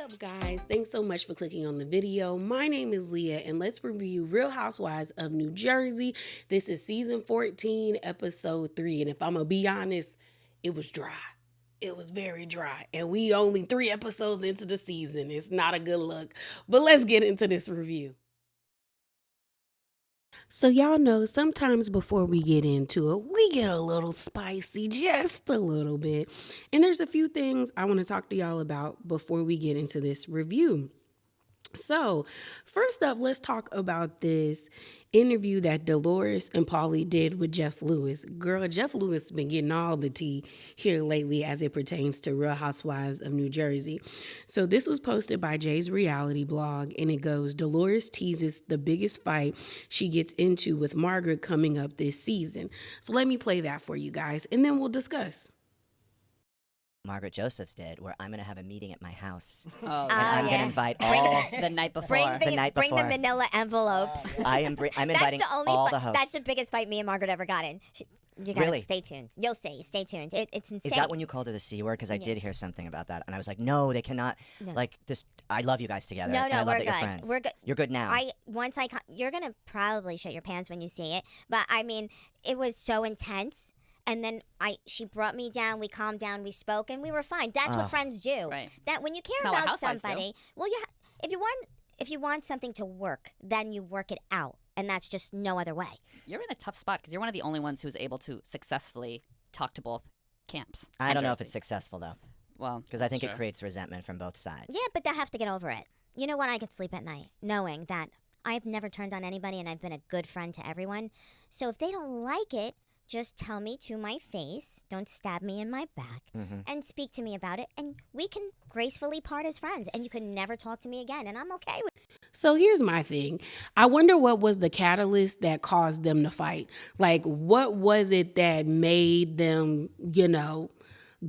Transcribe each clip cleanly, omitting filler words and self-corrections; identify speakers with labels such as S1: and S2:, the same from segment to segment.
S1: up, guys? Thanks so much for clicking on the video. My name is Leah, and let's review Real Housewives of New Jersey. This is season 14, episode 3, and if I'm gonna be honest, it was dry. It was very dry, and we only 3 episodes into the season. It's not a good look, but let's get into this review. So y'all know sometimes before we get into it, we get a little spicy, just a little bit. And there's a few things I want to talk to y'all about before we get into this review. So first up, let's talk about this interview that Dolores and Paulie did with Jeff Lewis. Girl, Jeff Lewis been getting all the tea here lately as it pertains to Real Housewives of New Jersey. So this was posted by Jay's reality blog, and it goes, Dolores teases the biggest fight she gets into with Margaret coming up this season. So let me play that for you guys, and then we'll discuss.
S2: Margaret Josephs did, where I'm going to have a meeting at my house.
S3: Oh,
S2: and I'm going to invite all
S3: the night before.
S4: Bring the manila envelopes.
S2: I'm inviting all the hosts.
S4: That's the biggest fight me and Margaret ever got in. You gotta
S2: Really?
S4: stay tuned. You'll see. Stay tuned. It's insane.
S2: Is that when you called her the C word? Because I did hear something about that. And I was like, no, they cannot.
S4: No.
S2: Like, this. I love you guys together.
S4: No,
S2: and I love
S4: we're
S2: that
S4: good.
S2: you're friends.
S4: We're good.
S2: You're good now.
S4: You're gonna probably shit your pants when you see it. But I mean, it was so intense. And then she brought me down. We calmed down. We spoke, and we were fine. That's what friends do.
S3: Right.
S4: That when you care
S3: It's not what
S4: about
S3: housewives
S4: somebody, well, if you want something to work, then you work it out, and that's just no other way.
S3: You're in a tough spot because you're one of the only ones who was able to successfully talk to both camps.
S2: I don't know if it's successful, though.
S3: Well,
S2: Because I think it creates resentment from both sides.
S4: Yeah, but they have to get over it. You know what? I could sleep at night knowing that I've never turned on anybody, and I've been a good friend to everyone. So if they don't like it, just tell me to my face, don't stab me in my back, and speak to me about it, and we can gracefully part as friends, and you can never talk to me again, and I'm okay with it.
S1: So here's my thing. I wonder what was the catalyst that caused them to fight. Like, what was it that made them,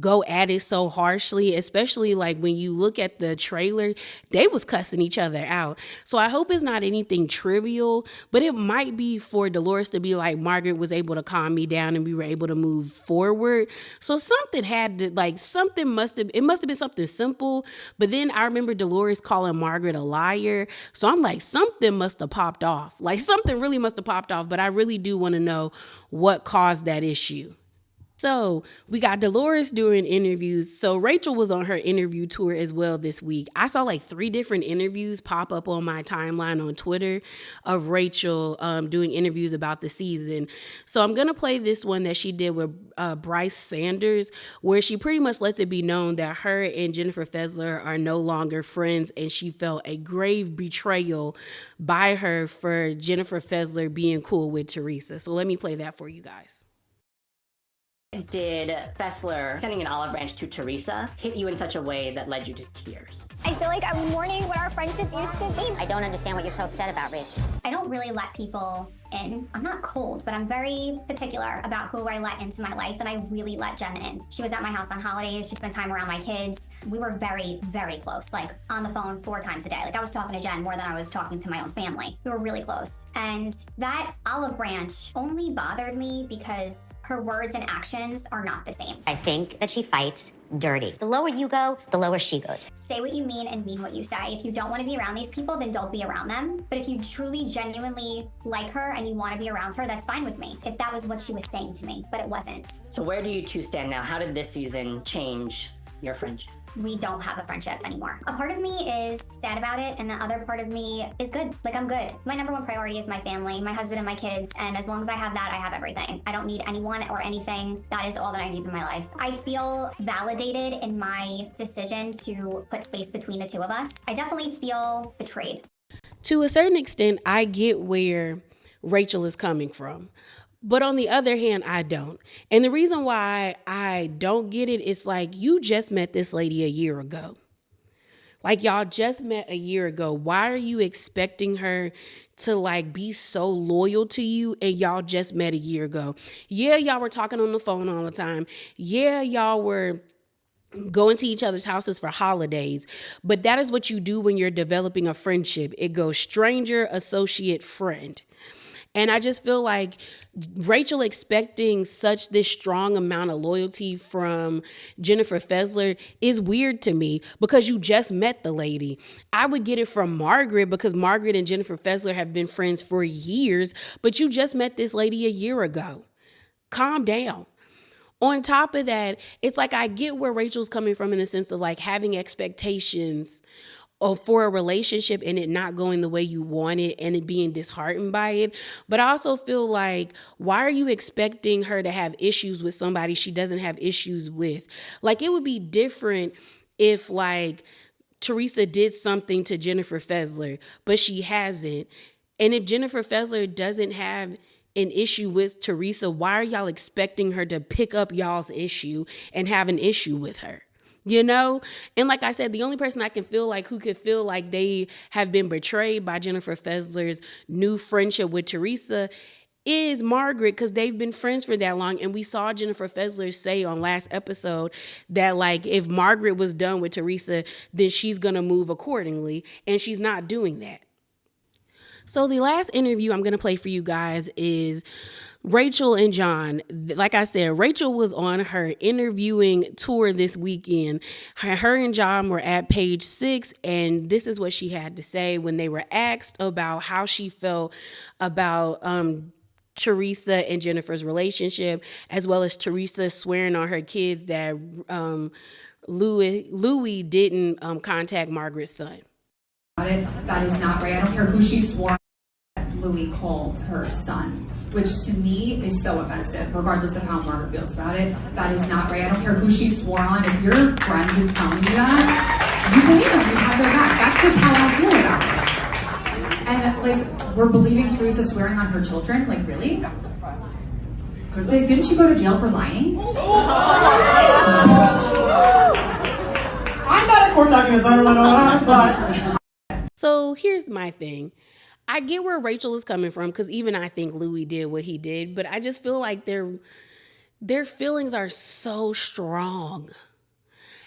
S1: go at it so harshly, especially like when you look at the trailer, they was cussing each other out. So I hope it's not anything trivial, but it might be for Dolores to be like, Margaret was able to calm me down and we were able to move forward. So something must have been something simple. But then I remember Dolores calling Margaret a liar. So I'm like, something must have popped off. Like something really must have popped off, but I really do want to know what caused that issue. So we got Dolores doing interviews. So Rachel was on her interview tour as well this week. I saw like 3 different interviews pop up on my timeline on Twitter of Rachel doing interviews about the season. So I'm going to play this one that she did with Bryce Sanders, where she pretty much lets it be known that her and Jennifer Fessler are no longer friends, and she felt a grave betrayal by her for Jennifer Fessler being cool with Teresa. So let me play that for you guys.
S5: Did Fessler sending an olive branch to Teresa hit you in such a way that led you to tears?
S6: I feel like I'm mourning what our friendship used to be.
S4: I don't understand what you're so upset about, Rich.
S6: I don't really let people in. I'm not cold, but I'm very particular about who I let into my life, and I really let Jen in. She was at my house on holidays. She spent time around my kids. We were very, very close, like on the phone 4 times a day. Like I was talking to Jen more than I was talking to my own family. We were really close. And that olive branch only bothered me because her words and actions are not the same.
S4: I think that she fights dirty. The lower you go, the lower she goes.
S6: Say what you mean and mean what you say. If you don't want to be around these people, then don't be around them. But if you truly, genuinely like her and you want to be around her, that's fine with me. If that was what she was saying to me, but it wasn't.
S5: So where do you two stand now? How did this season change your friendship?
S6: We don't have a friendship anymore. A part of me is sad about it, and the other part of me is good. Like, I'm good. My number 1 priority is my family, my husband and my kids, and as long as I have that, I have everything. I don't need anyone or anything. That is all that I need in my life. I feel validated in my decision to put space between the 2 of us. I definitely feel betrayed.
S1: To a certain extent, I get where Rachel is coming from. But on the other hand, I don't. And the reason why I don't get it is like, you just met this lady a year ago. Like, y'all just met a year ago. Why are you expecting her to like be so loyal to you, and y'all just met a year ago? Yeah, y'all were talking on the phone all the time. Yeah, y'all were going to each other's houses for holidays. But that is what you do when you're developing a friendship. It goes stranger, associate, friend. And I just feel like Rachel expecting such this strong amount of loyalty from Jennifer Fessler is weird to me because you just met the lady. I would get it from Margaret because Margaret and Jennifer Fessler have been friends for years, but you just met this lady a year ago. Calm down. On top of that, it's like I get where Rachel's coming from in the sense of like having expectations for a relationship and it not going the way you want it and it being disheartened by it. But I also feel like, why are you expecting her to have issues with somebody she doesn't have issues with? Like, it would be different if like Teresa did something to Jennifer Fessler, but she hasn't. And if Jennifer Fessler doesn't have an issue with Teresa, why are y'all expecting her to pick up y'all's issue and have an issue with her? You know? And like I said, the only person I can feel like who could feel like they have been betrayed by Jennifer Fessler's new friendship with Teresa is Margaret, because they've been friends for that long. And we saw Jennifer Fessler say on last episode that like if Margaret was done with Teresa, then she's going to move accordingly. And she's not doing that. So the last interview I'm going to play for you guys is Rachel and John. Like I said, Rachel was on her interviewing tour this weekend. Her and John were at page 6, and this is what she had to say when they were asked about how she felt about Teresa and Jennifer's relationship, as well as Teresa swearing on her kids that Louis didn't contact Margaret's son.
S7: That is not right. I don't care who she swore that Louis called her son, which to me is so offensive, regardless of how Margaret feels about it. That is not right. I don't care who she swore on. If your friend is telling you that, you believe them. You have their back. That's just how I feel about it. And like, we're believing Teresa swearing on her children. Like, really? Because didn't she go to jail for lying?
S8: I'm not a court document, I don't know, but.
S1: So here's my thing. I get where Rachel is coming from because even I think Louis did what he did, but I just feel like their feelings are so strong.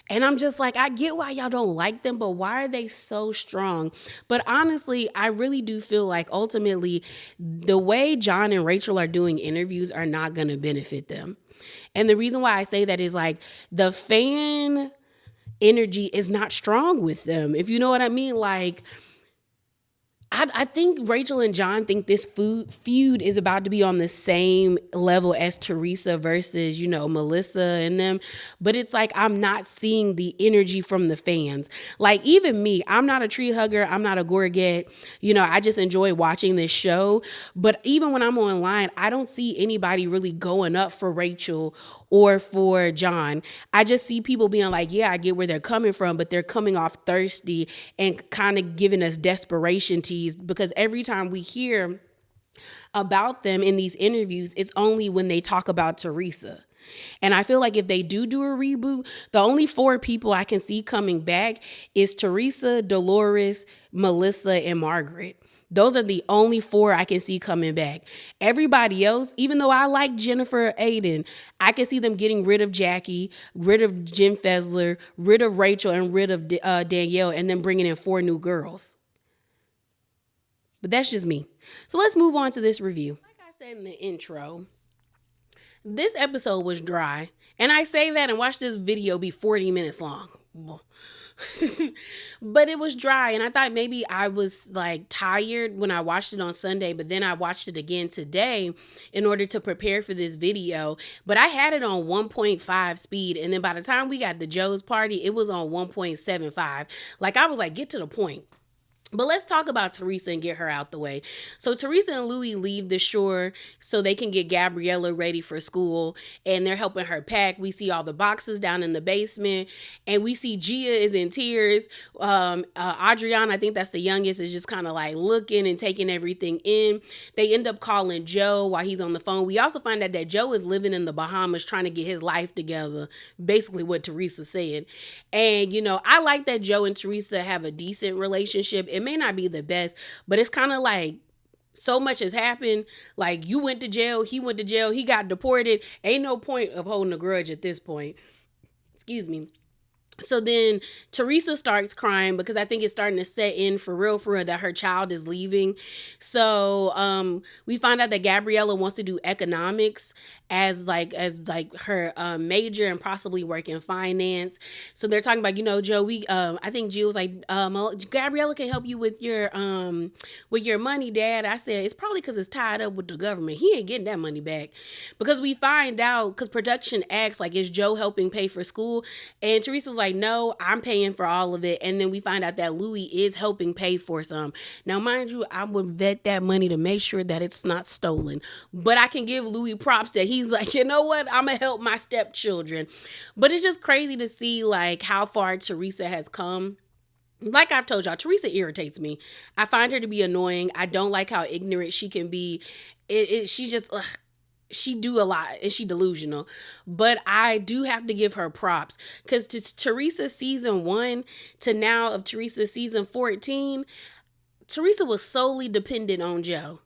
S1: And I'm just like, I get why y'all don't like them, but why are they so strong? But honestly, I really do feel like ultimately the way John and Rachel are doing interviews are not going to benefit them. And the reason why I say that is like the fan energy is not strong with them. If you know what I mean, like, I think Rachel and John think this feud is about to be on the same level as Teresa versus, Melissa and them. But it's like, I'm not seeing the energy from the fans. Like, even me, I'm not a tree hugger. I'm not a Gorget. I just enjoy watching this show. But even when I'm online, I don't see anybody really going up for Rachel or for John. I just see people being like, yeah, I get where they're coming from, but they're coming off thirsty and kind of giving us desperation tease, because every time we hear about them in these interviews, it's only when they talk about Teresa. And I feel like if they do a reboot, the only 4 people I can see coming back is Teresa, Dolores, Melissa, and Margaret. Those are the only 4 I can see coming back. Everybody else, even though I like Jennifer Aiden, I can see them getting rid of Jackie, rid of Jen Fessler, rid of Rachel, and rid of Danielle, and then bringing in 4 new girls. But that's just me. So let's move on to this review. Like I said in the intro, this episode was dry. And I say that and watch this video be 40 minutes long. But it was dry, and I thought maybe I was like tired when I watched it on Sunday, but then I watched it again today in order to prepare for this video. But I had it on 1.5 speed, and then by the time we got to Joe's party, it was on 1.75. Like, I was like, get to the point. But let's talk about Teresa and get her out the way. So Teresa and Louis leave the shore so they can get Gabriella ready for school, and they're helping her pack. We see all the boxes down in the basement, and we see Gia is in tears. Adriana, I think that's the youngest, is just kind of like looking and taking everything in. They end up calling Joe while he's on the phone. We also find out that Joe is living in the Bahamas trying to get his life together, basically what Teresa said. And, I like that Joe and Teresa have a decent relationship. It may not be the best, but it's kind of like so much has happened. Like, you went to jail, he went to jail, he got deported. Ain't no point of holding a grudge at this point. Excuse me. So then Teresa starts crying because I think it's starting to set in for real that her child is leaving. So we find out that Gabriella wants to do economics as her major and possibly work in finance. So they're talking about, Joe, I think Jill was like, Gabriella can help you with your money, Dad. I said it's probably because it's tied up with the government. He ain't getting that money back. Because we find out, because production asks, like, is Joe helping pay for school? And Teresa was like, no, I'm paying for all of it. And then we find out that Louis is helping pay for some. Now, mind you, I would vet that money to make sure that it's not stolen. But I can give Louis props that he's like, you know what? I'm going to help my stepchildren. But it's just crazy to see, like, how far Teresa has come. Like I've told y'all, Teresa irritates me. I find her to be annoying. I don't like how ignorant she can be. She's just, she do a lot and she delusional. But I do have to give her props because to Teresa season 1 to now of Teresa season 14, Teresa was solely dependent on Joe.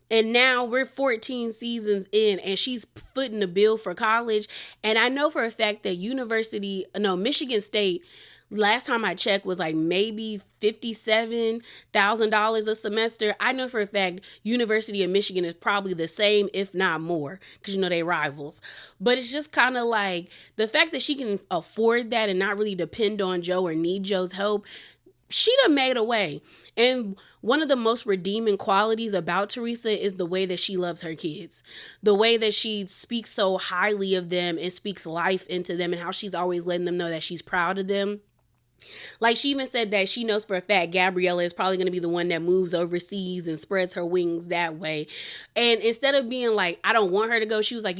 S1: And now we're 14 seasons in and she's footing the bill for college. And I know for a fact that Michigan State, last time I checked, was like maybe $57,000 a semester. I know for a fact University of Michigan is probably the same, if not more, because they rivals. But it's just kind of like the fact that she can afford that and not really depend on Joe or need Joe's help. She done made a way. And one of the most redeeming qualities about Teresa is the way that she loves her kids. The way that she speaks so highly of them and speaks life into them and how she's always letting them know that she's proud of them. Like she even said that she knows for a fact Gabriella is probably going to be the one that moves overseas and spreads her wings that way. And instead of being like, I don't want her to go, she was like,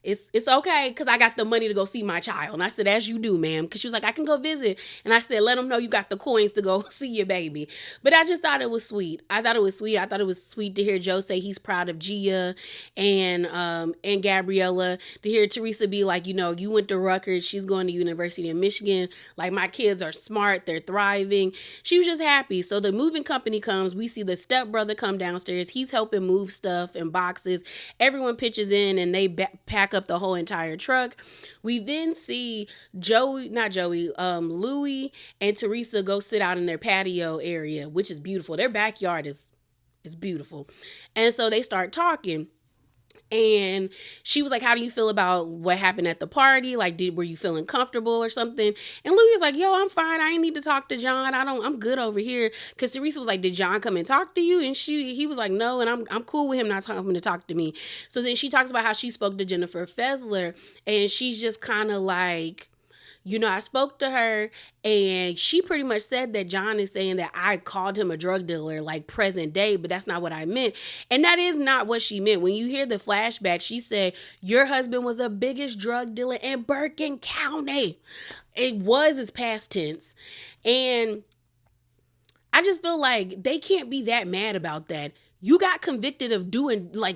S1: it's okay because I got the money to go see my child. And I said, as you do, ma'am. Because she was like, I can go visit. And I said, let them know you got the coins to go see your baby. But I just thought it was sweet. I thought it was sweet to hear Joe say he's proud of Gia and Gabriella. To hear Teresa be like, you went to Rutgers, she's going to University of Michigan. Like, my kids are smart, they're thriving. She was just happy. So the moving company comes, we see the stepbrother come downstairs, he's helping move stuff and boxes. Everyone pitches in and they pack up the whole entire truck. We then see Louis and Teresa go sit out in their patio area, which is beautiful. Their backyard is beautiful. And so they start talking. And she was like, how do you feel about what happened at the party? Like, were you feeling comfortable or something? And Louis was like, yo, I'm fine. I ain't need to talk to John. I'm good over here. Because Teresa was like, did John come and talk to you? And he was like, no. And I'm cool with him not coming to talk to me. So then she talks about how she spoke to Jennifer Fessler. And she's just kind of like, I spoke to her and she pretty much said that John is saying that I called him a drug dealer, like present day, but that's not what I meant. And that is not what she meant. When you hear the flashback, she said, your husband was the biggest drug dealer in Bergen County. It was his past tense. And I just feel like they can't be that mad about that. You got convicted of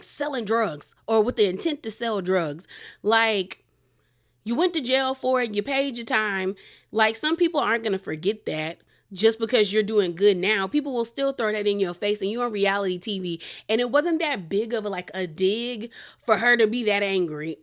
S1: selling drugs or with the intent to sell drugs. Like, you went to jail for it. You paid your time. Like, some people aren't going to forget that just because you're doing good now. People will still throw that in your face and you're on reality TV. And it wasn't that big of a dig for her to be that angry.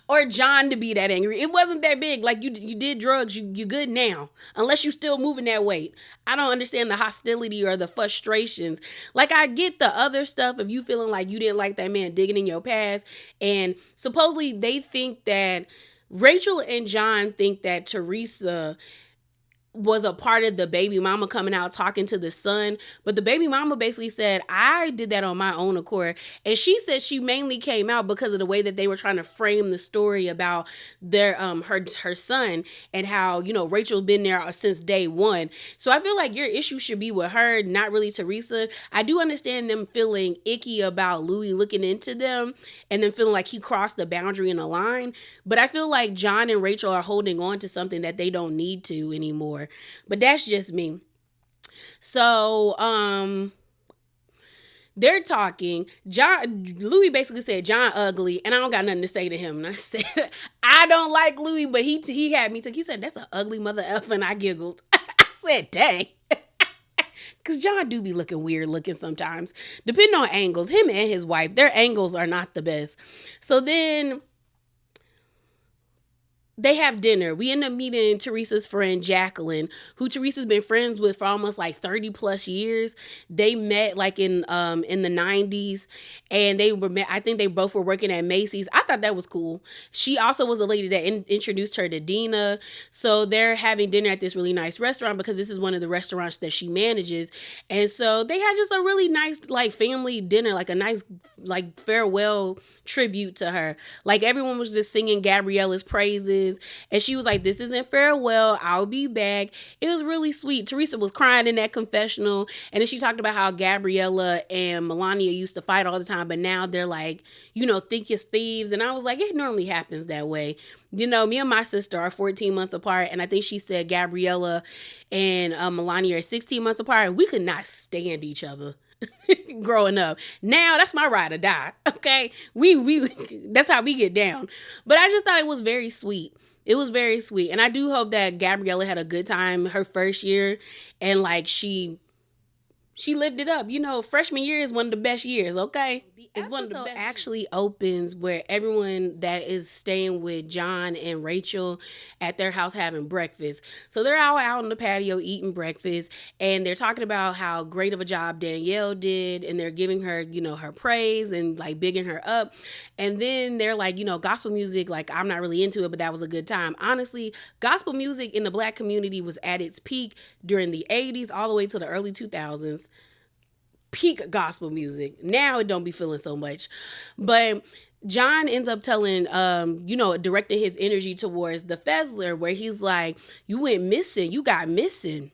S1: Or John to be that angry. It wasn't that big. Like, you did drugs. You good now. Unless you still moving that weight. I don't understand the hostility or the frustrations. Like, I get the other stuff of you feeling like you didn't like that man digging in your past. And supposedly they think that Rachel and John think that Teresa was a part of the baby mama coming out talking to the son, but the baby mama basically said, I did that on my own accord. And she said she mainly came out because of the way that they were trying to frame the story about their her son and how, Rachel been there since day one. So I feel like your issue should be with her, not really Teresa. I do understand them feeling icky about Louis looking into them and then feeling like he crossed the boundary in a line. But I feel like John and Rachel are holding on to something that they don't need to anymore. But that's just me. So, they're talking. Louis basically said, John ugly, and I don't got nothing to say to him. And I said, I don't like Louis, but he had me too. He said, that's an ugly mother effer, and I giggled. I said, dang. Because John do be looking weird looking sometimes. Depending on angles. Him and his wife, their angles are not the best. So then they have dinner. We end up meeting Teresa's friend Jacqueline, who Teresa's been friends with for almost like 30 plus years. They met like in the 90s, and I think they both were working at Macy's. I thought that was cool. She also was a lady that introduced her to Dina. So they're having dinner at this really nice restaurant because this is one of the restaurants that she manages. And so they had just a really nice like family dinner, like a nice like farewell tribute to her. Like everyone was just singing Gabriella's praises, and she was like, "This isn't farewell, I'll be back." It was really sweet. Teresa was crying in that confessional, and then she talked about how Gabriella and Melania used to fight all the time, but now they're like, thick as thieves. And I was like, it normally happens that way. Me and my sister are 14 months apart, and I think she said Gabriella and Melania are 16 months apart. We could not stand each other growing up. Now that's my ride or die. Okay, we that's how we get down. But I just thought it was very sweet. It was very sweet, and I do hope that Gabriella had a good time her first year, and like she lived it up. Freshman year is one of the best years, okay? It's one of the best. Actually opens where everyone that is staying with John and Rachel at their house having breakfast. So they're all out on the patio eating breakfast, and they're talking about how great of a job Danielle did, and they're giving her, her praise and like bigging her up. And then they're like, gospel music, like I'm not really into it, but that was a good time. Honestly, gospel music in the Black community was at its peak during the 80s all the way to the early 2000s. Peak gospel music. Now it don't be feeling so much. But John ends up telling, directing his energy towards the Fessler, where he's like, you went missing. You got missing,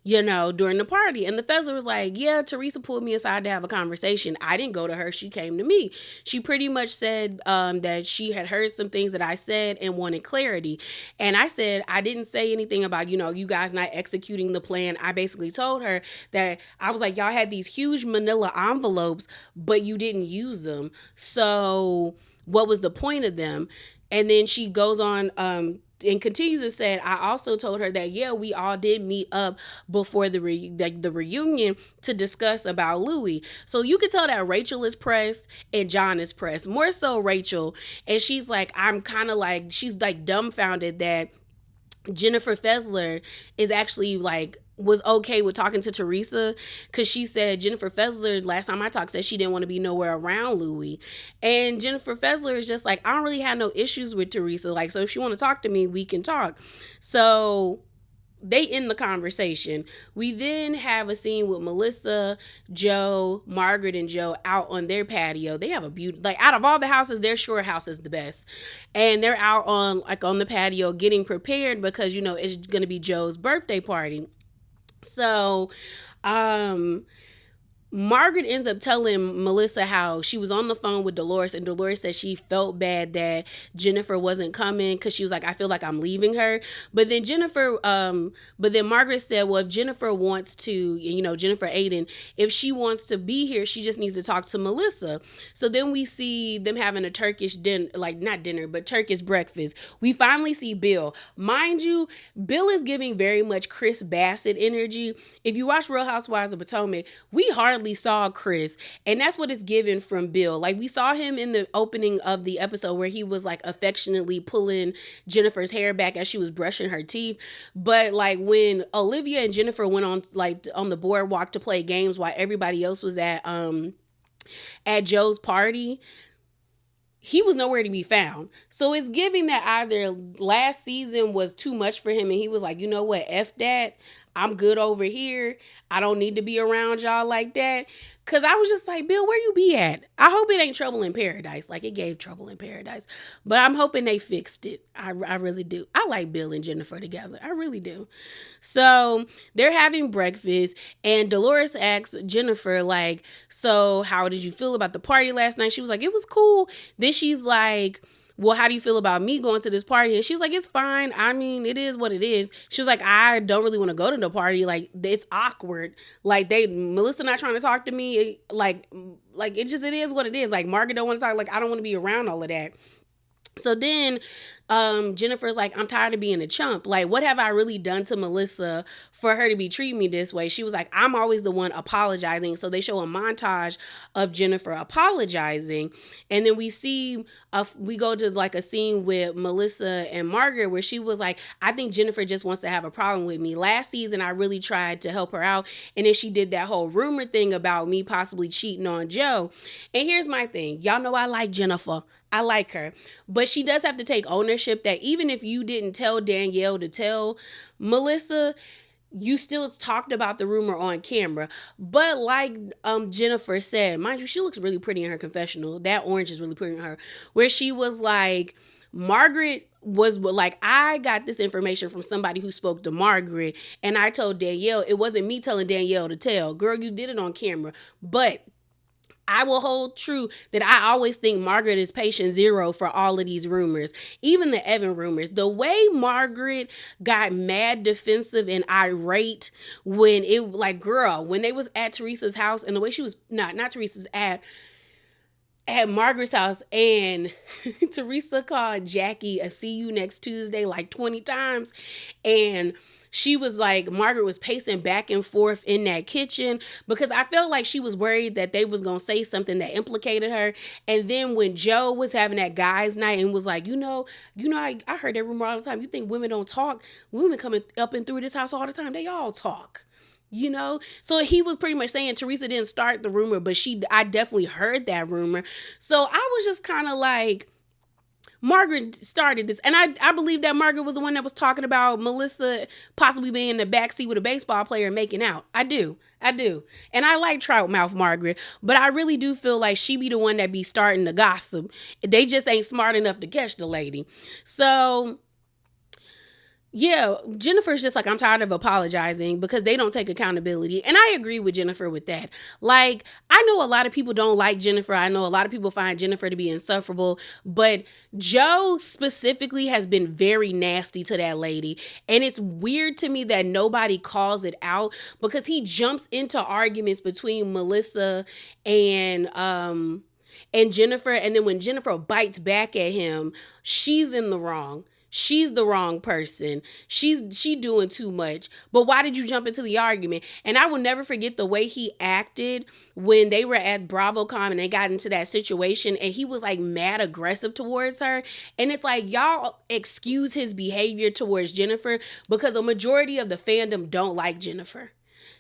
S1: during the party. And the Fessler was like, yeah, Teresa pulled me aside to have a conversation. I didn't go to her. She came to me. She pretty much said that she had heard some things that I said and wanted clarity. And I said, I didn't say anything about, you guys not executing the plan. I basically told her that I was like, y'all had these huge manila envelopes, but you didn't use them. So what was the point of them? And then she goes on, and continues and said, I also told her that, yeah, we all did meet up before the reunion to discuss about Louis. So you could tell that Rachel is pressed and John is pressed, more so Rachel. And she's like, she's like dumbfounded that Jennifer Fessler is actually like, was okay with talking to Teresa, because she said Jennifer Fessler, last time I talked, said she didn't want to be nowhere around Louis. And Jennifer Fessler is just like, I don't really have no issues with Teresa. Like, so if she want to talk to me, we can talk. So they end the conversation. We then have a scene with Melissa, Joe, Margaret, and Joe out on their patio. They have a like out of all the houses, their shore house is the best. And they're out on the patio getting prepared because, it's going to be Joe's birthday party. So, Margaret ends up telling Melissa how she was on the phone with Dolores, and Dolores said she felt bad that Jennifer wasn't coming because she was like, I feel like I'm leaving her. But then Margaret said, well, if Jennifer wants to, Jennifer Aiden, if she wants to be here, she just needs to talk to Melissa. So then we see them having a Turkish dinner, like not dinner, but Turkish breakfast. We finally see Bill. Mind you, Bill is giving very much Chris Bassett energy. If you watch Real Housewives of Potomac, we hardly saw Chris, and that's what it's given from Bill. Like, we saw him in the opening of the episode where he was like affectionately pulling Jennifer's hair back as she was brushing her teeth. But like when Olivia and Jennifer went on the boardwalk to play games while everybody else was at Joe's party, he was nowhere to be found. So it's giving that either last season was too much for him and he was like, you know what, F that. I'm good over here. I don't need to be around y'all like that. Because I was just like, Bill, where you be at? I hope it ain't Trouble in Paradise. Like, it gave Trouble in Paradise. But I'm hoping they fixed it. I really do. I like Bill and Jennifer together. I really do. So they're having breakfast. And Dolores asks Jennifer, like, so how did you feel about the party last night? She was like, it was cool. Then she's like, well, how do you feel about me going to this party? And she was like, it's fine. I mean, it is what it is. She was like, I don't really want to go to the party. Like, it's awkward. Like, Melissa not trying to talk to me. Like it is what it is. Like, Margaret don't want to talk. Like, I don't want to be around all of that. So then Jennifer's like, I'm tired of being a chump. Like, what have I really done to Melissa for her to be treating me this way? She was like, I'm always the one apologizing. So they show a montage of Jennifer apologizing. And then we go to like a scene with Melissa and Margaret where she was like, I think Jennifer just wants to have a problem with me. Last season, I really tried to help her out. And then she did that whole rumor thing about me possibly cheating on Joe. And here's my thing. Y'all know I like Jennifer. I like her. But she does have to take ownership that even if you didn't tell Danielle to tell Melissa, you still talked about the rumor on camera. But like Jennifer said, mind you, she looks really pretty in her confessional. That orange is really pretty on her. Where she was like, Margaret was like, I got this information from somebody who spoke to Margaret. And I told Danielle, it wasn't me telling Danielle to tell. Girl, you did it on camera. But I will hold true that I always think Margaret is patient zero for all of these rumors, even the Evan rumors. The way Margaret got mad, defensive, and irate when it, like, girl, when they was at Teresa's house, and the way she was, not Teresa's, at Margaret's house, and Teresa called Jackie a see you next Tuesday like 20 times, and she was like, Margaret was pacing back and forth in that kitchen because I felt like she was worried that they was going to say something that implicated her. And then when Joe was having that guys night and was like, I heard that rumor all the time. You think women don't talk? Women coming up and through this house all the time. They all talk. So he was pretty much saying Teresa didn't start the rumor, but I definitely heard that rumor. So I was just kind of like, Margaret started this. And I believe that Margaret was the one that was talking about Melissa possibly being in the backseat with a baseball player and making out. I do. And I like Troutmouth Margaret, but I really do feel like she be the one that be starting the gossip. They just ain't smart enough to catch the lady. So yeah, Jennifer's just like, I'm tired of apologizing because they don't take accountability. And I agree with Jennifer with that. Like, I know a lot of people don't like Jennifer. I know a lot of people find Jennifer to be insufferable. But Joe specifically has been very nasty to that lady. And it's weird to me that nobody calls it out because he jumps into arguments between Melissa and Jennifer. And then when Jennifer bites back at him, she's in the wrong. She's the wrong person. She doing too much. But why did you jump into the argument? And I will never forget the way he acted when they were at BravoCon and they got into that situation and he was like mad aggressive towards her. And it's like, y'all excuse his behavior towards Jennifer because a majority of the fandom don't like Jennifer.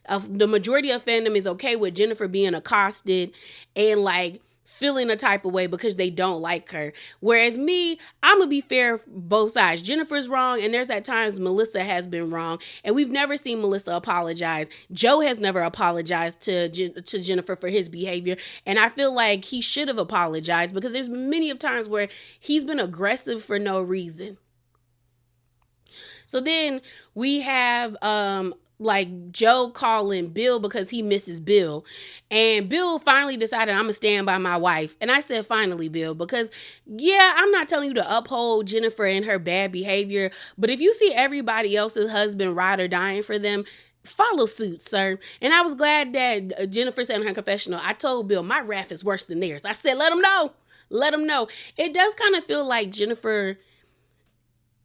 S1: The majority of fandom is okay with Jennifer being accosted and like feeling a type of way because they don't like her. Whereas me, I'm going to be fair both sides. Jennifer's wrong, and there's at times Melissa has been wrong, and we've never seen Melissa apologize. Joe has never apologized to Jennifer for his behavior, and I feel like he should have apologized because there's many of times where he's been aggressive for no reason. So then we have like Joe calling Bill because he misses Bill. And Bill finally decided, I'm going to stand by my wife. And I said, finally, Bill, because yeah, I'm not telling you to uphold Jennifer and her bad behavior. But if you see everybody else's husband ride or dying for them, follow suit, sir. And I was glad that Jennifer said in her confessional, I told Bill, my wrath is worse than theirs. I said, let him know. Let him know. It does kind of feel like Jennifer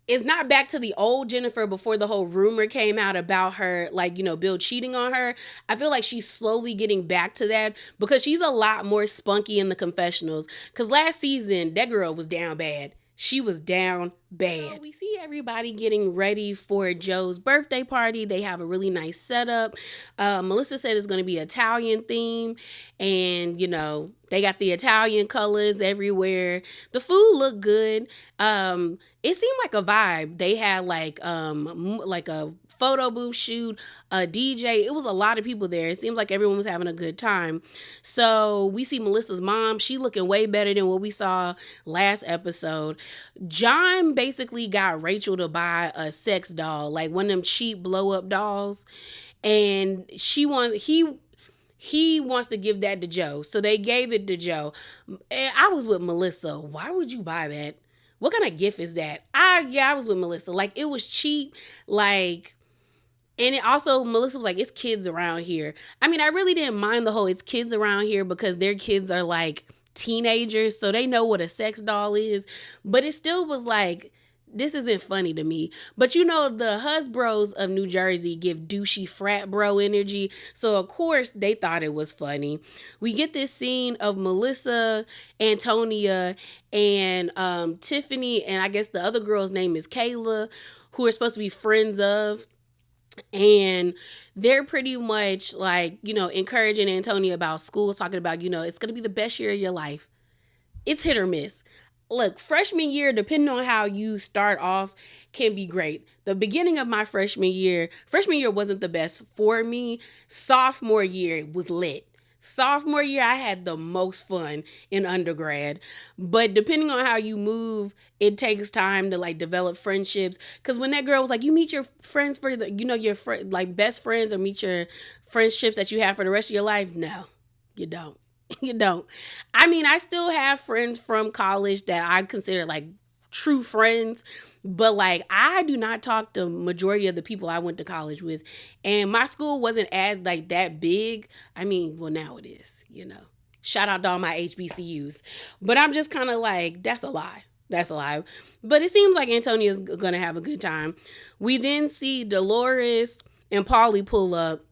S1: is not back to the old Jennifer before the whole rumor came out about her, like, Bill cheating on her. I feel like she's slowly getting back to that because she's a lot more spunky in the confessionals. Because last season, that girl was down bad. She was down bad. So we see everybody getting ready for Joe's birthday party. They have a really nice setup. Melissa said it's going to be Italian theme. And, they got the Italian colors everywhere. The food looked good. It seemed like a vibe. They had like a photo booth shoot, a DJ. It was a lot of people there. It seems like everyone was having a good time. So we see Melissa's mom. She looking way better than what we saw last episode. John basically got Rachel to buy a sex doll, like one of them cheap blow up dolls. And he wants to give that to Joe. So they gave it to Joe. And I was with Melissa. Why would you buy that? What kind of gift is that? I was with Melissa. Like, it was cheap. Like, and it also, Melissa was like, it's kids around here. I mean, I really didn't mind the whole it's kids around here because their kids are like teenagers. So they know what a sex doll is. But it still was like, this isn't funny to me. But you know, the Husbros of New Jersey give douchey frat bro energy. So of course they thought it was funny. We get this scene of Melissa, Antonia, and Tiffany, and I guess the other girl's name is Kayla, who are supposed to be friends of. And they're pretty much like, you know, encouraging Antonia about school, talking about, you know, it's going to be the best year of your life. It's hit or miss. Look, freshman year, depending on how you start off, can be great. The beginning of my freshman year wasn't the best for me. Sophomore year was lit. Sophomore year, I had the most fun in undergrad. But depending on how you move, it takes time to like develop friendships. Because when that girl was like, you meet your friends for the, you know, your like best friends, or meet your friendships that you have for the rest of your life. No, you don't. You don't. I mean, I still have friends from college that I consider like true friends, but like I do not talk to majority of the people I went to college with, and my school wasn't as like that big. I mean, well, now it is, you know. Shout out to all my HBCUs, but I'm just kind of like, that's a lie. That's a lie. But it seems like Antonia's gonna have a good time. We then see Dolores and Paulie pull up.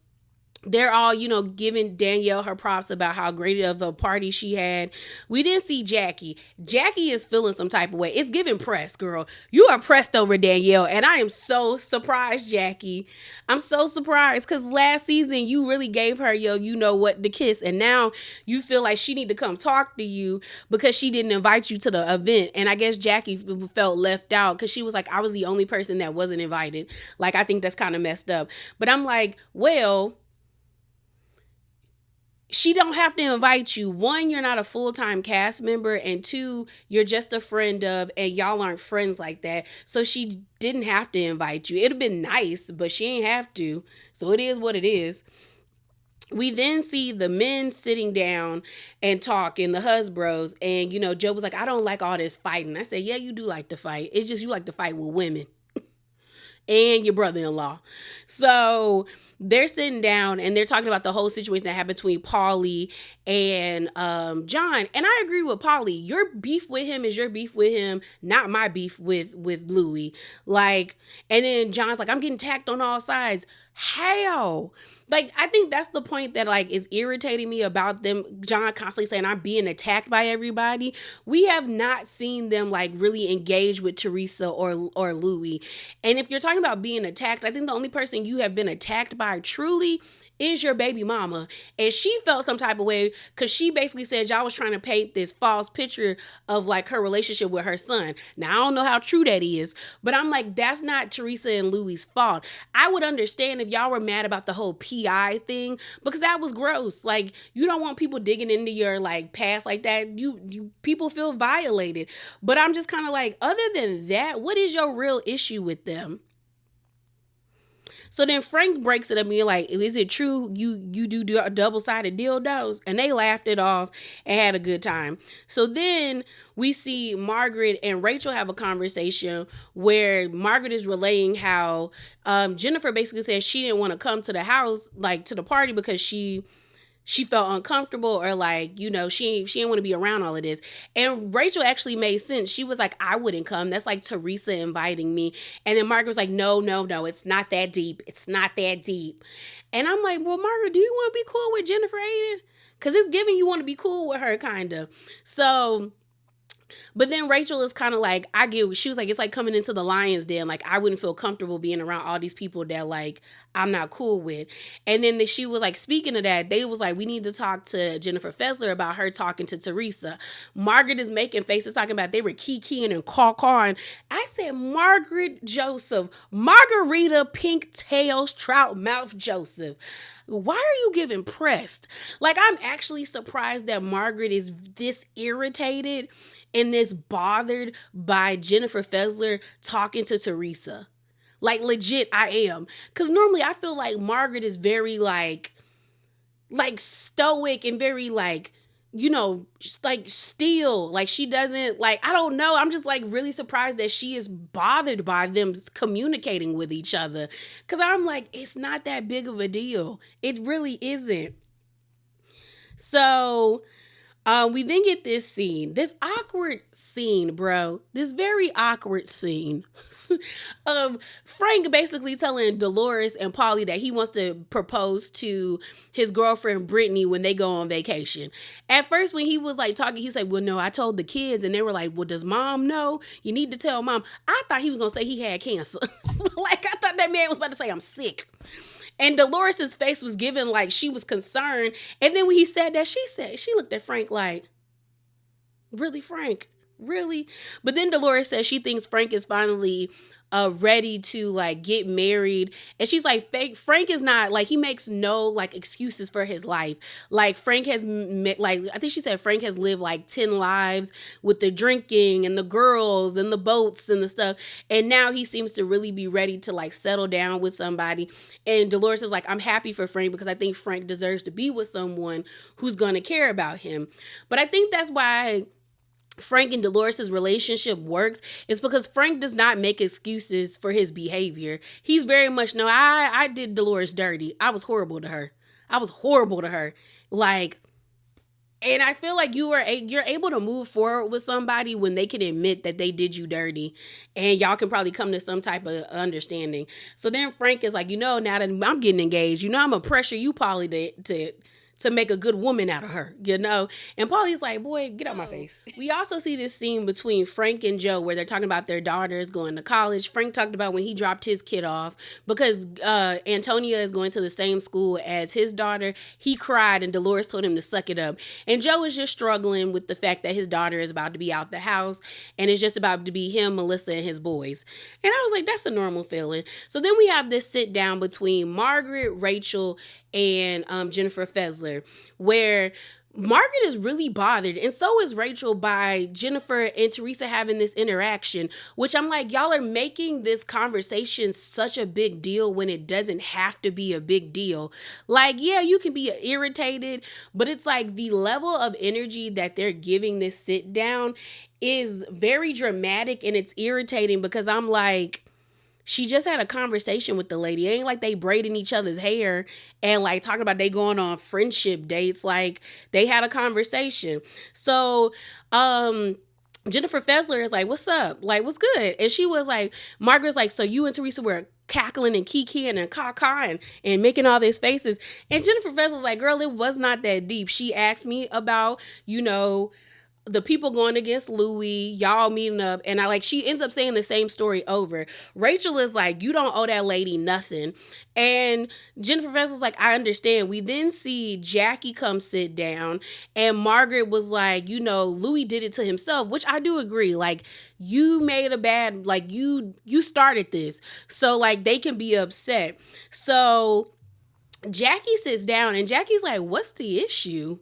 S1: They're all, you know, giving Danielle her props about how great of a party she had. We didn't see Jackie. Jackie is feeling some type of way. It's giving press, girl. You are pressed over Danielle, and I am so surprised, Jackie. I'm so surprised because last season you really gave her your, you know what, the kiss, and now you feel like she need to come talk to you because she didn't invite you to the event. And I guess Jackie felt left out because she was like, I was the only person that wasn't invited. Like, I think that's kind of messed up. But I'm like, well, she don't have to invite you. One, you're not a full-time cast member, and two, you're just a friend of, and y'all aren't friends like that. So she didn't have to invite you. It'd have been nice, but she ain't have to. So it is what it is. We then see the men sitting down and talking, the Husbros, and you know, Joe was like, I don't like all this fighting. I said, yeah, you do like to fight. It's just you like to fight with women and your brother-in-law. So they're sitting down and they're talking about the whole situation that happened between Paulie and John. And I agree with Paulie. Your beef with him is your beef with him, not my beef with Louis. Like, and then John's like, I'm getting attacked on all sides. How? Like, I think that's the point that like is irritating me about them. John constantly saying I'm being attacked by everybody. We have not seen them like really engage with Teresa or Louis. And if you're talking about being attacked, I think the only person you have been attacked by truly is your baby mama. And she felt some type of way because she basically said y'all was trying to paint this false picture of like her relationship with her son. Now, I don't know how true that is, but I'm like, that's not Teresa and Louis' fault. I would understand if y'all were mad about the whole PI thing because that was gross. Like, you don't want people digging into your like past like that. You people feel violated. But I'm just kind of like, other than that, what is your real issue with them? So then Frank breaks it up and you're like, is it true you do double-sided dildos? And they laughed it off and had a good time. So then we see Margaret and Rachel have a conversation where Margaret is relaying how Jennifer basically said she didn't want to come to the house, like to the party, because she felt uncomfortable, or like, you know, she didn't want to be around all of this. And Rachel actually made sense. She was like, I wouldn't come. That's like Teresa inviting me. And then Margaret was like, no, it's not that deep. It's not that deep. And I'm like, well, Margaret, do you want to be cool with Jennifer Aiden? Because it's giving you want to be cool with her, kind of. So, but then Rachel is kind of like, I get, she was like, it's like coming into the lion's den. Like, I wouldn't feel comfortable being around all these people that like I'm not cool with. And then she was like, speaking of that, they was like, we need to talk to Jennifer Fessler about her talking to Teresa. Margaret is making faces talking about they were kikiing and caw-cawing. I said, Margaret Joseph, Margarita Pink Tails Trout Mouth Joseph. Why are you giving pressed? Like, I'm actually surprised that Margaret is this irritated and this bothered by Jennifer Fessler talking to Teresa. Like, legit, I am. Because normally I feel like Margaret is very, like stoic and very, like, you know, like still. Like, she doesn't, like, I don't know. I'm just, like, really surprised that she is bothered by them communicating with each other. Because I'm like, it's not that big of a deal. It really isn't. So We then get this awkward scene, bro. This very awkward scene of Frank basically telling Dolores and Polly that he wants to propose to his girlfriend Brittany when they go on vacation. At first, when he was like talking, he said, well, no, I told the kids, and they were like, well, does mom know? You need to tell mom. I thought he was gonna say he had cancer. Like, I thought that man was about to say, I'm sick. And Dolores's face was given like she was concerned. And then when he said that, she looked at Frank like, really, Frank? Really? But then Dolores says she thinks Frank is finally ready to like get married. And she's like, Frank is not, like, he makes no like excuses for his life. Like, Frank has like, I think she said Frank has lived like 10 lives with the drinking and the girls and the boats and the stuff. And now he seems to really be ready to like settle down with somebody. And Dolores is like, I'm happy for Frank because I think Frank deserves to be with someone who's going to care about him. But I think that's why Frank and Dolores' relationship works, is because Frank does not make excuses for his behavior. He's very much, no, I did Dolores dirty. I was horrible to her. Like, and I feel like you're able to move forward with somebody when they can admit that they did you dirty, and y'all can probably come to some type of understanding. So then Frank is like, now that I'm getting engaged, I'm gonna pressure you, Polly, to make a good woman out of her, And Polly's like, boy, get out my face. We also see this scene between Frank and Joe where they're talking about their daughters going to college. Frank talked about when he dropped his kid off because Antonia is going to the same school as his daughter. He cried and Dolores told him to suck it up. And Joe is just struggling with the fact that his daughter is about to be out the house and it's just about to be him, Melissa, and his boys. And I was like, that's a normal feeling. So then we have this sit down between Margaret, Rachel, and Jennifer Fessler, where Margaret is really bothered, and so is Rachel, by Jennifer and Teresa having this interaction, which I'm like, y'all are making this conversation such a big deal when it doesn't have to be a big deal. Like, yeah, you can be irritated, but it's like the level of energy that they're giving this sit down is very dramatic, and it's irritating because I'm like, she just had a conversation with the lady. It ain't like they braiding each other's hair and like talking about they going on friendship dates. Like, they had a conversation. So, Jennifer Fessler is like, what's up? Like, what's good? And she was like, Margaret's like, so you and Teresa were cackling and kikiing and caca and making all these faces. And Jennifer Fessler's like, girl, it was not that deep. She asked me about, the people going against Louis, y'all meeting up, and she ends up saying the same story over. Rachel is like, you don't owe that lady nothing. And Jennifer Fessler's like, I understand. We then see Jackie come sit down, and Margaret was like, Louis did it to himself, which I do agree. Like, you made a bad, like, you started this. So, like, they can be upset. So Jackie sits down, and Jackie's like, what's the issue?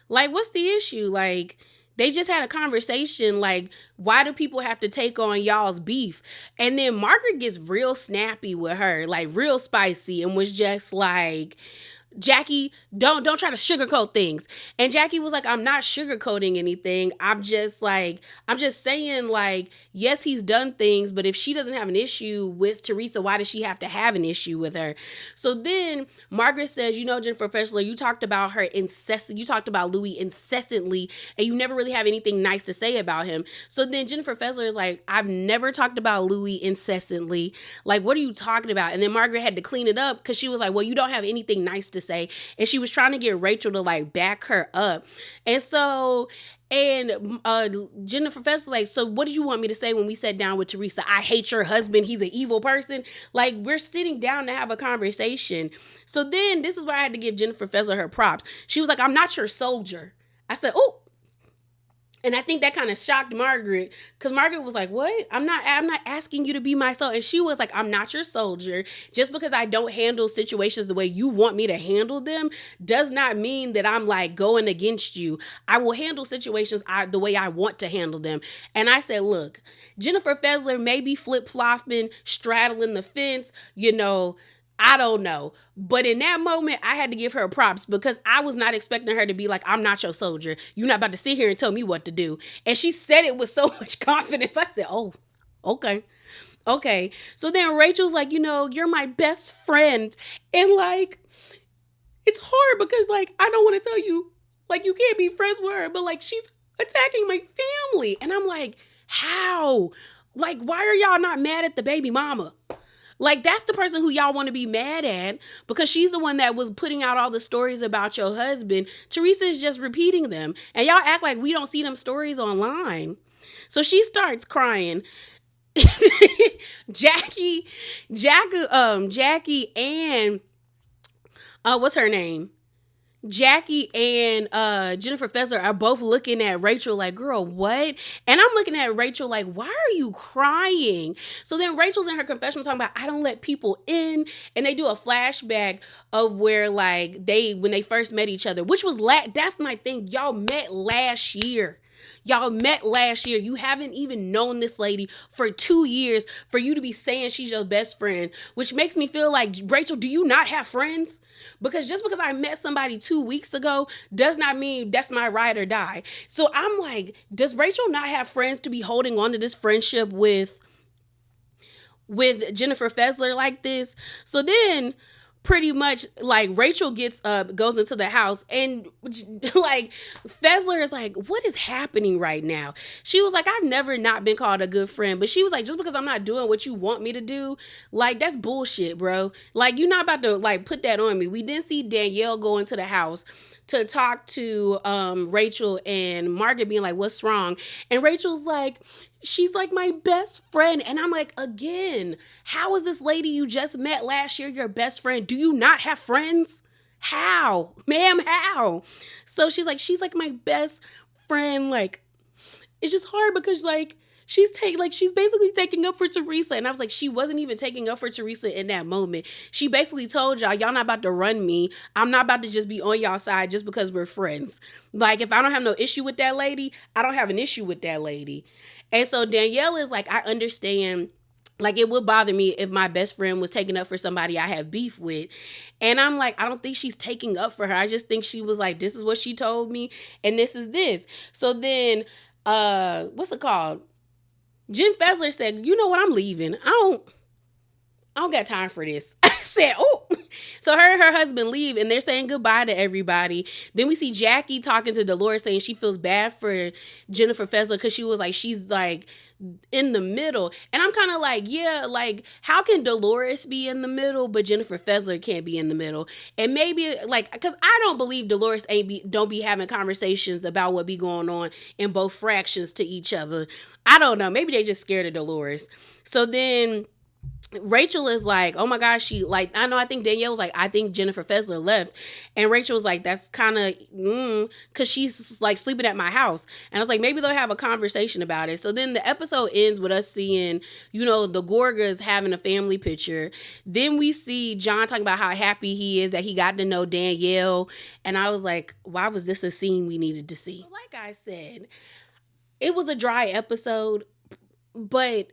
S1: Like, what's the issue? Like, they just had a conversation, like, why do people have to take on y'all's beef? And then Margaret gets real snappy with her, like real spicy, and was just like, Jackie, don't try to sugarcoat things. And Jackie was like, I'm not sugarcoating anything. I'm just saying, like, yes, he's done things, but if she doesn't have an issue with Teresa, why does she have to have an issue with her? So then Margaret says, Jennifer Fessler, you talked about Louis incessantly, and you never really have anything nice to say about him. So then Jennifer Fessler is like, I've never talked about Louis incessantly. Like, what are you talking about? And then Margaret had to clean it up because she was like, well, you don't have anything nice to say. And she was trying to get Rachel to like back her up. And so, Jennifer Fessler like, so what did you want me to say when we sat down with Teresa? I hate your husband. He's an evil person. Like, we're sitting down to have a conversation. So then this is where I had to give Jennifer Fessler her props. She was like, I'm not your soldier. I said, oh. And I think that kind of shocked Margaret, because Margaret was like, what? I'm not asking you to be my soldier. And she was like, I'm not your soldier. Just because I don't handle situations the way you want me to handle them does not mean that I'm like going against you. I will handle situations the way I want to handle them. And I said, look, Jennifer Fessler may be flip-flopping, straddling the fence, I don't know. But in that moment, I had to give her props because I was not expecting her to be like, I'm not your soldier. You're not about to sit here and tell me what to do. And she said it with so much confidence. I said, oh, okay. Okay. So then Rachel's like, you're my best friend. And like, it's hard because like, I don't want to tell you Like, you can't be friends with her, but like, she's attacking my family. And I'm like, how? Like, why are y'all not mad at the baby mama? Like, that's the person who y'all want to be mad at because she's the one that was putting out all the stories about your husband. Teresa is just repeating them. And y'all act like we don't see them stories online. So she starts crying. Jackie and what's her name? Jackie and Jennifer Fessler are both looking at Rachel like, girl, what? And I'm looking at Rachel like, why are you crying? So then Rachel's in her confessional talking about, I don't let people in. And they do a flashback of where like when they first met each other, which was, that's my thing. Y'all met last year. You haven't even known this lady for 2 years for you to be saying she's your best friend, which makes me feel like, Rachel, do you not have friends? Because just because I met somebody 2 weeks ago does not mean that's my ride or die. So I'm like, does Rachel not have friends to be holding on to this friendship with Jennifer Fessler like this? So then pretty much like Rachel gets up, goes into the house, and like Fessler is like, what is happening right now? She was like, I've never not been called a good friend, but she was like, just because I'm not doing what you want me to do, like, that's bullshit, bro. Like, you're not about to like put that on me. We didn't see Danielle go into the house to talk to Rachel and Margaret being like, what's wrong? And Rachel's like, she's like my best friend. And I'm like, again, how is this lady you just met last year your best friend? Do you not have friends? How? Ma'am, how? So she's like my best friend. Like, it's just hard because like, she's basically taking up for Teresa. And I was like, she wasn't even taking up for Teresa in that moment. She basically told y'all not about to run me. I'm not about to just be on y'all side just because we're friends. Like, if I don't have no issue with that lady, I don't have an issue with that lady. And so Danielle is like, I understand. Like, it would bother me if my best friend was taking up for somebody I have beef with. And I'm like, I don't think she's taking up for her. I just think she was like, this is what she told me. And this is this. So then, what's it called? Jen Fessler said, you know what, I'm leaving. I don't got time for this. I said, oh. So her and her husband leave and they're saying goodbye to everybody. Then we see Jackie talking to Dolores saying she feels bad for Jennifer Fessler because she was like, she's like in the middle. And I'm kind of like, yeah, like, how can Dolores be in the middle, but Jennifer Fessler can't be in the middle? And maybe like, because I don't believe Dolores don't be having conversations about what be going on in both fractions to each other. I don't know. Maybe they just scared of Dolores. So then Rachel is like, oh my gosh, she like, I think Danielle was like, I think Jennifer Fessler left. And Rachel was like, that's kind of, because she's like sleeping at my house. And I was like, maybe they'll have a conversation about it. So then the episode ends with us seeing, the Gorgas having a family picture. Then we see John talking about how happy he is that he got to know Danielle. And I was like, why was this a scene we needed to see? So like I said, it was a dry episode, but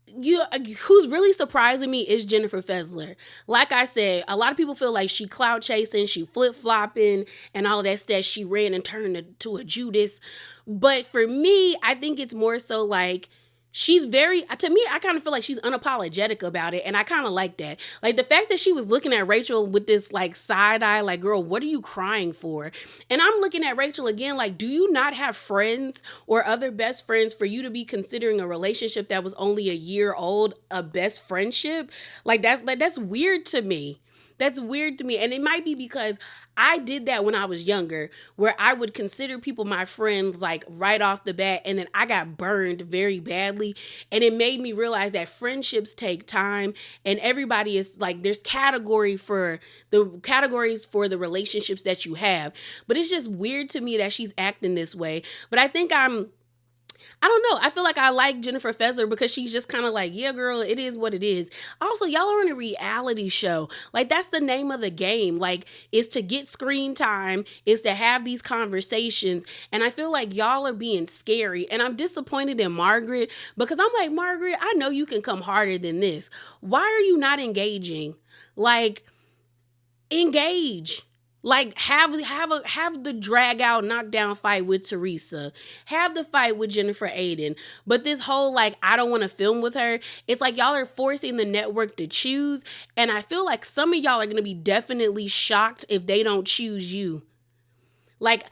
S1: who's really surprising me is Jennifer Fessler. Like I said, a lot of people feel like she clout chasing, she flip-flopping, and all of that stuff. She ran and turned into a Judas. But for me, I think it's more so like, to me, I kind of feel like she's unapologetic about it. And I kind of like that. Like the fact that she was looking at Rachel with this like side eye, like, girl, what are you crying for? And I'm looking at Rachel again, like, do you not have friends or other best friends for you to be considering a relationship that was only a year old, a best friendship? Like that's weird to me. That's weird to me. And it might be because I did that when I was younger, where I would consider people my friends like right off the bat. And then I got burned very badly. And it made me realize that friendships take time. And everybody is like, there's categories for the relationships that you have. But it's just weird to me that she's acting this way. But I think I don't know. I feel like I like Jennifer Fessler because she's just kind of like, yeah, girl, it is what it is. Also, y'all are on a reality show. Like, that's the name of the game. Like, is to get screen time, is to have these conversations. And I feel like y'all are being scary. And I'm disappointed in Margaret because I'm like, Margaret, I know you can come harder than this. Why are you not engaging? Like, engage. Like, have the drag out, knockdown fight with Teresa. Have the fight with Jennifer Aiden. But this whole, like, I don't want to film with her, it's like y'all are forcing the network to choose. And I feel like some of y'all are going to be definitely shocked if they don't choose you. Like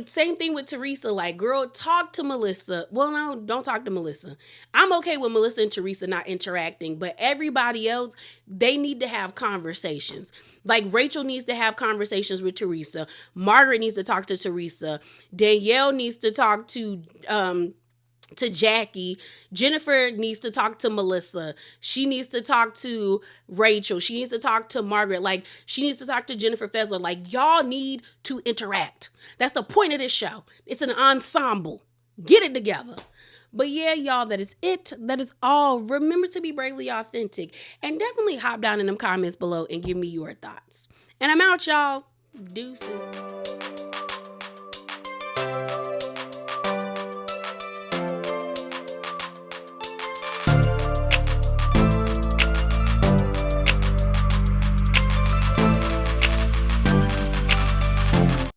S1: same thing with Teresa. Like, girl, talk to Melissa. Well, no, don't talk to Melissa. I'm okay with Melissa and Teresa not interacting, but everybody else, they need to have conversations. Like, Rachel needs to have conversations with Teresa. Margaret needs to talk to Teresa. Danielle needs to talk to Jackie. Jennifer needs to talk to Melissa. She needs to talk to Rachel. She needs to talk to Margaret. Like, she needs to talk to Jennifer Fessler. Like, y'all need to interact. That's the point of this show. It's an ensemble. Get it together. But yeah, y'all, that is it. That is all. Remember to be bravely authentic. And definitely hop down in them comments below and give me your thoughts. And I'm out, y'all. Deuces.